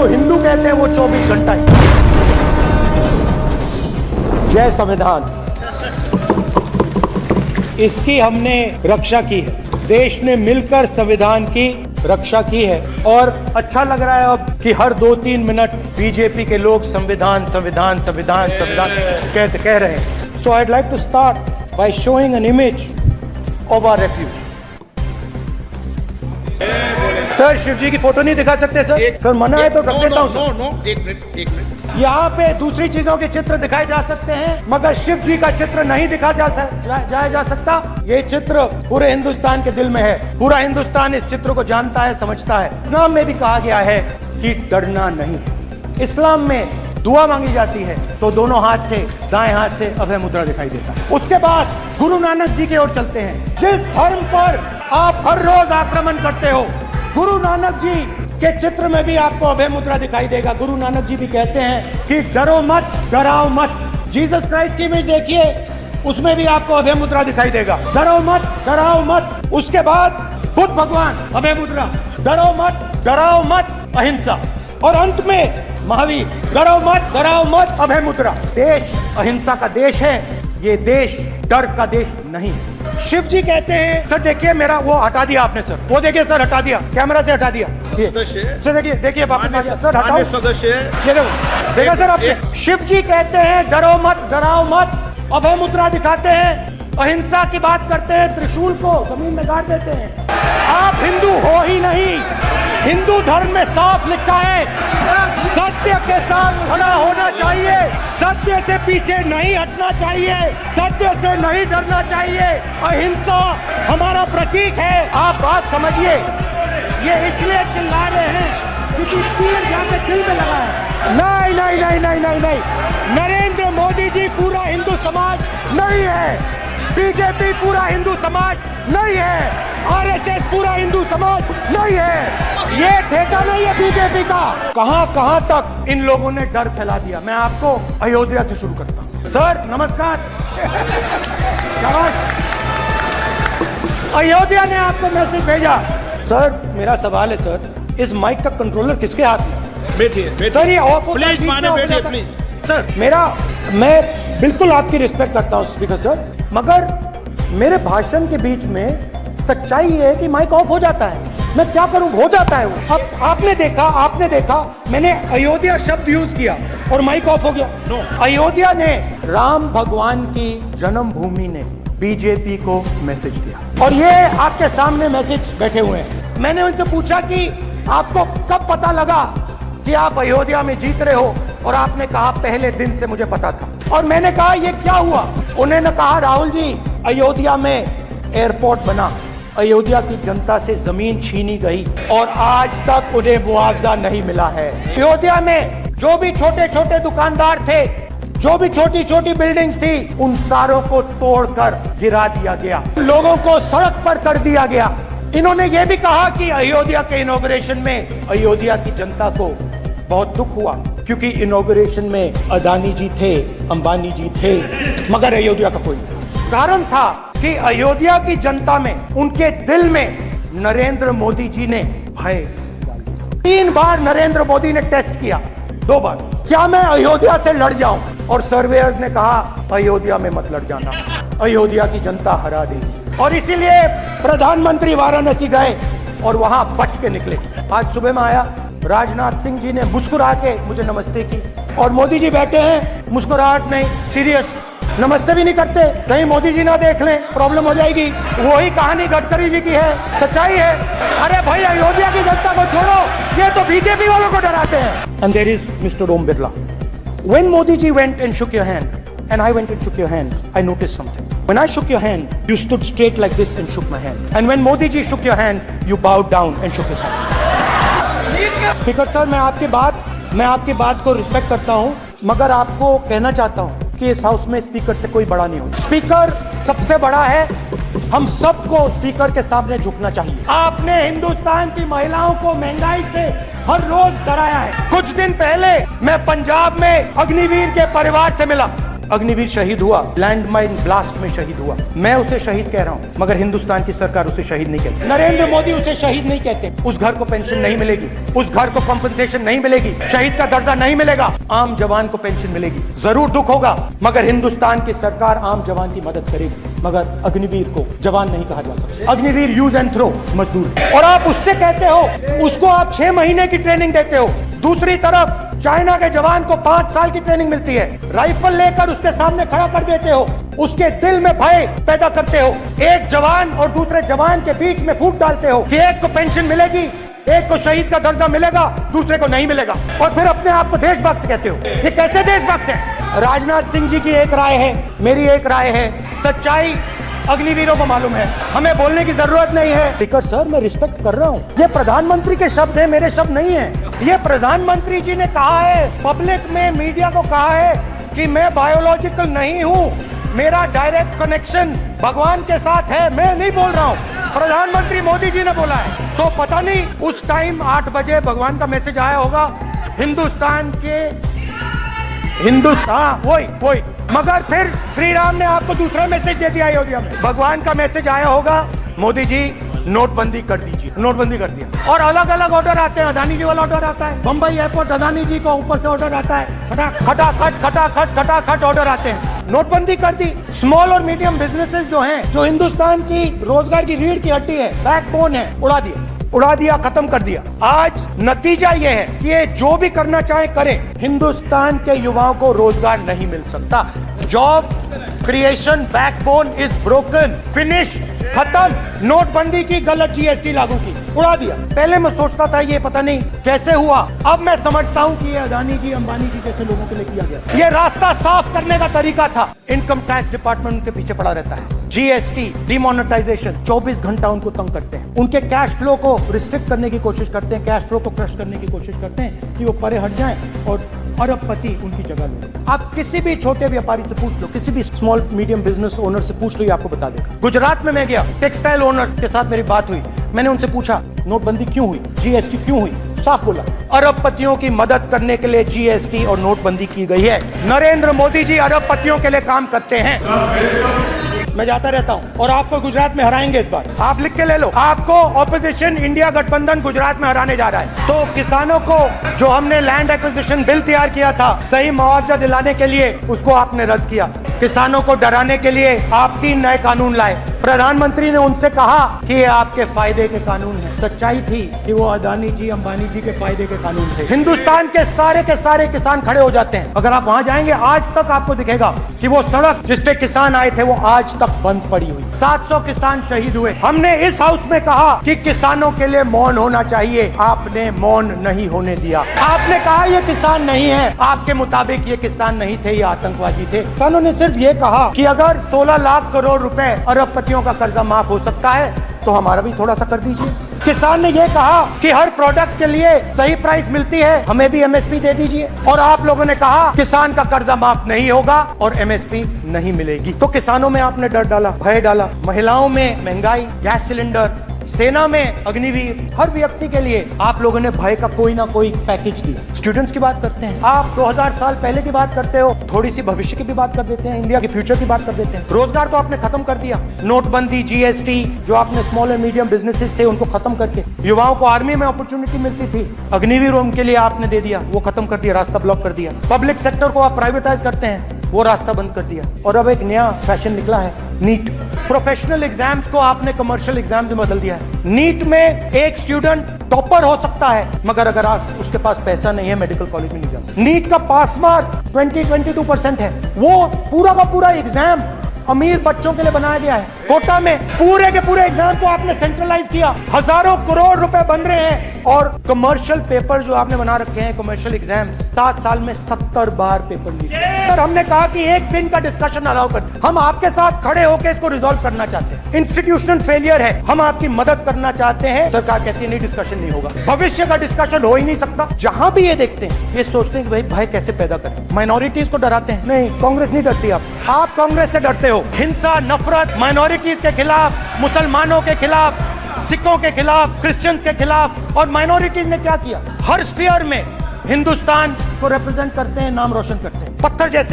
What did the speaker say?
जिसको हिंदू कहते हैं वो 24 घंटा ही। जय संविधान, इसकी हमने रक्षा की है, देश ने मिलकर संविधान की रक्षा की है। और अच्छा लग रहा है अब कि हर 2-3 मिनट बीजेपी के लोग संविधान संविधान संविधान संविधान कह रहे हैं। So I like to start by showing an image of our refuge. Sir, Shiv ji की फोटो नहीं दिखा सकते सर? सर मना है तो रख देता हूँ। एक मिनट। यहाँ पे दूसरी चीजों के चित्र दिखाए जा सकते हैं, मगर शिव जी का चित्र नहीं दिखा जा सकता। ये चित्र पूरे हिंदुस्तान के दिल में है, पूरा हिंदुस्तान इस चित्र को जानता है, समझता है। इस्लाम में भी कहा गया है कि डरना नहीं है। इस्लाम में दुआ मांगी जाती है तो दोनों हाथ से, दाएं हाथ से अभय मुद्रा दिखाई देता है। उसके बाद गुरु नानक जी की ओर चलते हैं। जिस धर्म पर आप हर रोज आक्रमण करते हो, गुरु नानक जी के चित्र में भी आपको अभय मुद्रा दिखाई देगा। गुरु नानक जी भी कहते हैं कि डरो मत, डराओ मत। जीसस क्राइस्ट की इमेज देखिए, उसमें भी आपको अभय मुद्रा दिखाई देगा, डरो मत, डराओ मत। उसके बाद बुद्ध भगवान, अभय मुद्रा, डरो मत, डराओ मत, अहिंसा। और अंत में महावीर, डरो मत, डराओ मत, अभय मुद्रा। देश अहिंसा का देश है, ये देश डर का देश नहीं है। शिव जी कहते हैं, सर देखिए मेरा वो हटा दिया आपने सर, वो देखिए सर, हटा दिया, कैमरा से हटा दिया। सर देखिए वापस आ गया सर, हटाओ सदस्य। ये देखो, देखा सर आपने? शिव जी कहते हैं डरो मत, डराओ मत, अभय मुद्रा दिखाते हैं, अहिंसा की बात करते हैं, त्रिशूल को जमीन में गाड़ देते हैं। आप हिंदू हो ही नहीं। हिंदू धर्म में साफ लिखा है, सत्य के साथ खड़ा होना चाहिए, सत्य से पीछे नहीं हटना चाहिए, सत्य से नहीं डरना चाहिए। अहिंसा हमारा प्रतीक है। आप बात समझिए, ये इसलिए चिल्ला रहे हैं क्योंकि तीर यहाँ पे दिल में लगा है। नहीं, नरेंद्र मोदी जी पूरा हिंदू समाज नहीं है, बीजेपी पूरा हिंदू समाज नहीं है, आरएसएस पूरा हिंदू समाज नहीं है। ये ठेका नहीं है बीजेपी का। कहां तक इन लोगों ने डर फैला दिया। मैं आपको अयोध्या से शुरू करता हूं। सर नमस्कार। अयोध्या ने आपको मैसेज भेजा। सर मेरा सवाल है सर, इस माइक का कंट्रोलर किसके हाथ में? बैठिए सर, ये ऑफ प्लीज, माने बैठिए प्लीज। सर मैं बिल्कुल आपकी रिस्पेक्ट करता हूं स्पीकर सर, मगर मेरे भाषण के बीच में सच्चाई ये है कि माइक ऑफ हो जाता है। मैं क्या करूं, हो जाता है वो। अब आपने देखा मैंने अयोध्या शब्द यूज किया और माइक ऑफ हो गया। अयोध्या ने, राम भगवान की जन्मभूमि ने बीजेपी को मैसेज दिया और ये आपके सामने मैसेज बैठे हुए हैं। मैंने उनसे पूछा कि आपको कब पता लगा कि आप अयोध्या में जीत रहे हो, और आपने कहा पहले दिन से मुझे पता था। और मैंने कहा ये क्या हुआ? उन्होंने कहा राहुल जी, अयोध्या में एयरपोर्ट बना, अयोध्या की जनता से जमीन छीनी गई और आज तक उन्हें मुआवजा नहीं मिला है। अयोध्या में जो भी छोटे छोटे दुकानदार थे, जो भी छोटी छोटी बिल्डिंग्स थी, उन सारों को तोड़कर गिरा दिया गया, लोगों को सड़क पर कर दिया गया। इन्होंने ये भी कहा कि अयोध्या के इनॉग्रेशन में अयोध्या की जनता को बहुत दुख हुआ क्योंकि इनॉग्रेशन में अदानी जी थे, अंबानी जी थे, मगर अयोध्या का कोई कारण था कि अयोध्या की जनता में, उनके दिल में नरेंद्र मोदी जी ने भय। 3 बार नरेंद्र मोदी ने टेस्ट किया, 2 बार, क्या मैं अयोध्या से लड़ जाऊं? और सर्वेयर्स ने कहा अयोध्या में मत लड़ जाना, अयोध्या की जनता हरा देगी। और इसीलिए प्रधानमंत्री वाराणसी गए और वहां बच के निकले। आज सुबह में आया, राजनाथ सिंह जी ने मुस्कुरा के मुझे नमस्ते की, और मोदी जी बैठे हैं, मुस्कुराहट नहीं, सीरियस, नमस्ते भी नहीं करते, कहीं मोदी जी ना देख लें, प्रॉब्लम हो जाएगी। वही कहानी गडकरी जी की है, सच्चाई है। अरे भाई, अयोध्या की जनता को छोड़ो, ये तो बीजेपी वालों को डराते हैं। And there is mister Om Birla. When Modi ji went and shook your hand, and I went and shook your hand, I noticed something. When I shook your hand, you stood straight like this and shook my hand. And when Modi ji shook your hand, you bowed down and shook his hand. Speaker sir, मैं आपकी बात को respect करता हूं, मगर आपको कहना चाहता हूं कि इस हाउस में स्पीकर से कोई बड़ा नहीं होता। स्पीकर सबसे बड़ा है, हम सबको स्पीकर के सामने झुकना चाहिए। आपने हिंदुस्तान की महिलाओं को महंगाई से हर रोज डराया है। कुछ दिन पहले मैं पंजाब में अग्निवीर के परिवार से मिला। अग्निवीर शहीद हुआ, लैंडमाइन ब्लास्ट में शहीद हुआ। मैं उसे शहीद कह रहा हूं, मगर हिंदुस्तान की सरकार उसे शहीद नहीं कहती। नरेंद्र मोदी उसे शहीद नहीं कहते। उस घर को पेंशन नहीं मिलेगी, उस घर को कॉम्पनसेशन नहीं मिलेगी, शहीद का दर्जा नहीं मिलेगा। आम जवान को पेंशन मिलेगी, जरूर दुख होगा, मगर हिंदुस्तान की सरकार आम जवान की मदद करेगी। मगर अग्निवीर को जवान नहीं कहा जा सकता। अग्निवीर यूज एंड थ्रो मजदूर, और आप उससे कहते हो, उसको आप 6 महीने की ट्रेनिंग देते हो। दूसरी तरफ चाइना के जवान को 5 साल की ट्रेनिंग मिलती है, राइफल लेकर उसके सामने खड़ा कर देते हो, उसके दिल में भय पैदा करते हो। एक जवान और दूसरे जवान के बीच में फूट डालते हो कि एक को पेंशन मिलेगी, एक को शहीद का दर्जा मिलेगा, दूसरे को नहीं मिलेगा, और फिर अपने आप को देशभक्त कहते हो। ये कैसे देशभक्त है? राजनाथ सिंह जी की एक राय है, मेरी एक राय है, सच्चाई अग्निवीरों को मालूम है, हमें बोलने की जरूरत नहीं है। स्पीकर सर, मैं रिस्पेक्ट कर रहा हूँ, ये प्रधानमंत्री के शब्द हैं, मेरे शब्द नहीं है। ये प्रधानमंत्री जी ने कहा है, पब्लिक में मीडिया को कहा है कि मैं बायोलॉजिकल नहीं हूँ, मेरा डायरेक्ट कनेक्शन भगवान के साथ है। मैं नहीं बोल रहा हूँ, प्रधानमंत्री मोदी जी ने बोला है। तो पता नहीं उस टाइम 8 बजे भगवान का मैसेज आया होगा वही मगर फिर श्री राम ने आपको दूसरा मैसेज दे दिया अयोध्या में। भगवान का मैसेज आया होगा, मोदी जी नोटबंदी कर दीजिए, नोटबंदी कर दिया। और अलग अलग ऑर्डर आते हैं, अदानी जी वाला ऑर्डर आता है, बंबई एयरपोर्ट अदानी जी को ऊपर से ऑर्डर आता है, खटाखट ऑर्डर आते हैं, नोटबंदी कर दी। स्मॉल और मीडियम बिजनेसेस जो हैं, जो हिंदुस्तान की रोजगार की रीढ़ की हड्डी है, बैकबोन है, उड़ा दिया, खत्म कर दिया। आज नतीजा ये है कि ये जो भी करना चाहे करें, हिंदुस्तान के युवाओं को रोजगार नहीं मिल सकता। Job creation backbone is broken, finish, खत्म। नोटबंदी की, गलत जीएसटी लागू की, उड़ा दिया। पहले मैं सोचता था ये पता नहीं कैसे हुआ, अब मैं समझता हूँ कि ये अदानी जी, अंबानी जी जैसे लोगों के लिए किया गया। ये रास्ता साफ करने का तरीका था। इनकम टैक्स डिपार्टमेंट उनके पीछे पड़ा रहता है। जीएसटी, डिमोनेटाइजेशन, 24 घंटा उनको तंग करते हैं, उनके कैश फ्लो को रिस्ट्रिक्ट करने की कोशिश करते हैं, कैश फ्लो को क्रश करने की कोशिश करते हैं कि वो परे हट जाएं और अरबपति उनकी जगह लो। आप किसी भी छोटे व्यापारी से पूछ लो, किसी भी स्मॉल मीडियम बिजनेस ओनर से पूछ लो, ये आपको बता देगा। गुजरात में मैं गया, टेक्सटाइल ओनर्स के साथ मेरी बात हुई, मैंने उनसे पूछा नोटबंदी क्यों हुई, जीएसटी क्यों हुई, साफ बोला अरबपतियों की मदद करने के लिए जीएसटी और नोटबंदी की गई है। नरेंद्र मोदी जी अरबपतियों के लिए काम करते हैं। मैं जाता रहता हूं और आपको गुजरात में हराएंगे इस बार, आप लिख के ले लो। आपको ऑपोजिशन इंडिया गठबंधन गुजरात में हराने जा रहा है। तो किसानों को जो हमने लैंड एक्विजिशन बिल तैयार किया था सही मुआवजा दिलाने के लिए, उसको आपने रद्द किया। किसानों को डराने के लिए आप 3 नए कानून लाए। प्रधानमंत्री ने उनसे कहा कि ये आपके फायदे के कानून हैं। सच्चाई थी कि वो अदानी जी, अंबानी जी के फायदे के कानून थे। हिंदुस्तान के सारे किसान खड़े हो जाते हैं। अगर आप वहां जाएंगे, आज तक आपको दिखेगा कि वो सड़क जिस पे किसान आए थे वो आज तक बंद पड़ी हुई। 700 किसान शहीद हुए। हमने इस हाउस में कहा कि किसानों के लिए मौन होना चाहिए, आपने मौन नहीं होने दिया। आपने कहा ये किसान नहीं है, आपके मुताबिक ये किसान नहीं थे, ये आतंकवादी थे। किसानों ने सिर्फ ये कहा कि अगर 16 लाख करोड़ रुपए अरबपतियों का कर्जा माफ हो सकता है तो हमारा भी थोड़ा सा कर दीजिए। किसान ने ये कहा कि हर प्रोडक्ट के लिए सही प्राइस मिलती है, हमें भी एमएसपी दे दीजिए। और आप लोगों ने कहा किसान का कर्जा माफ नहीं होगा और एमएसपी नहीं मिलेगी। तो किसानों में आपने डर डाला, भय डाला, महिलाओं में महंगाई, गैस सिलेंडर, सेना में अग्निवीर, हर व्यक्ति के लिए आप लोगों ने भय का कोई ना कोई पैकेज दिया। स्टूडेंट्स की बात करते हैं आप, 2000 साल पहले की बात करते हो, थोड़ी सी भविष्य की भी बात कर देते हैं, इंडिया के फ्यूचर की बात कर देते हैं। रोजगार तो आपने खत्म कर दिया, नोटबंदी, जीएसटी, जो आपने स्मॉल एंड मीडियम बिजनेसेस थे उनको खत्म करके, युवाओं को आर्मी में अपॉर्चुनिटी मिलती थी, अग्निवीर उनके लिए आपने दे दिया, वो खत्म कर दिया, रास्ता ब्लॉक कर दिया। पब्लिक सेक्टर को आप प्राइवेटाइज करते हैं, वो रास्ता बंद कर दिया। और अब एक नया फैशन निकला है, नीट। प्रोफेशनल एग्जाम्स को आपने कमर्शियल एग्जाम्स में बदल दिया है। नीट में एक स्टूडेंट टॉपर हो सकता है, मगर अगर आप उसके पास पैसा नहीं है मेडिकल कॉलेज में नहीं जा सकता। नीट का पास मार्क 22% है। वो पूरा का पूरा एग्जाम अमीर बच्चों के लिए बनाया गया है। कोटा में पूरे के पूरे एग्जाम को आपने सेंट्रलाइज किया, हजारों करोड़ रुपए बन रहे हैं। और कमर्शियल पेपर जो आपने बना रखे हैं, कमर्शियल एग्जाम, 7 साल में 70 बार पेपर लीक। सर हमने कहा कि एक दिन का डिस्कशन अलाउ करते, हम आपके साथ खड़े होकर इसको रिजॉल्व करना चाहते हैं। इंस्टीट्यूशनल फेलियर है, हम आपकी मदद करना चाहते हैं। सरकार कहती है नहीं, डिस्कशन नहीं होगा, भविष्य का डिस्कशन हो ही नहीं सकता। जहां भी ये देखते हैं ये सोचते हैं कि भाई भय कैसे पैदा करें, माइनॉरिटीज को डराते हैं। नहीं, कांग्रेस नहीं डरती। आप कांग्रेस से डरते हो। हिंसा, नफरत, माइनॉरिटीज के खिलाफ, मुसलमानों के खिलाफ, सिखों के खिलाफ, क्रिश्चियंस के खिलाफ। और माइनॉरिटीज ने क्या किया? हर स्फीयर में हिंदुस्तान को रिप्रेजेंट करते हैं, नाम रोशन करते हैं। पत्थर जैसे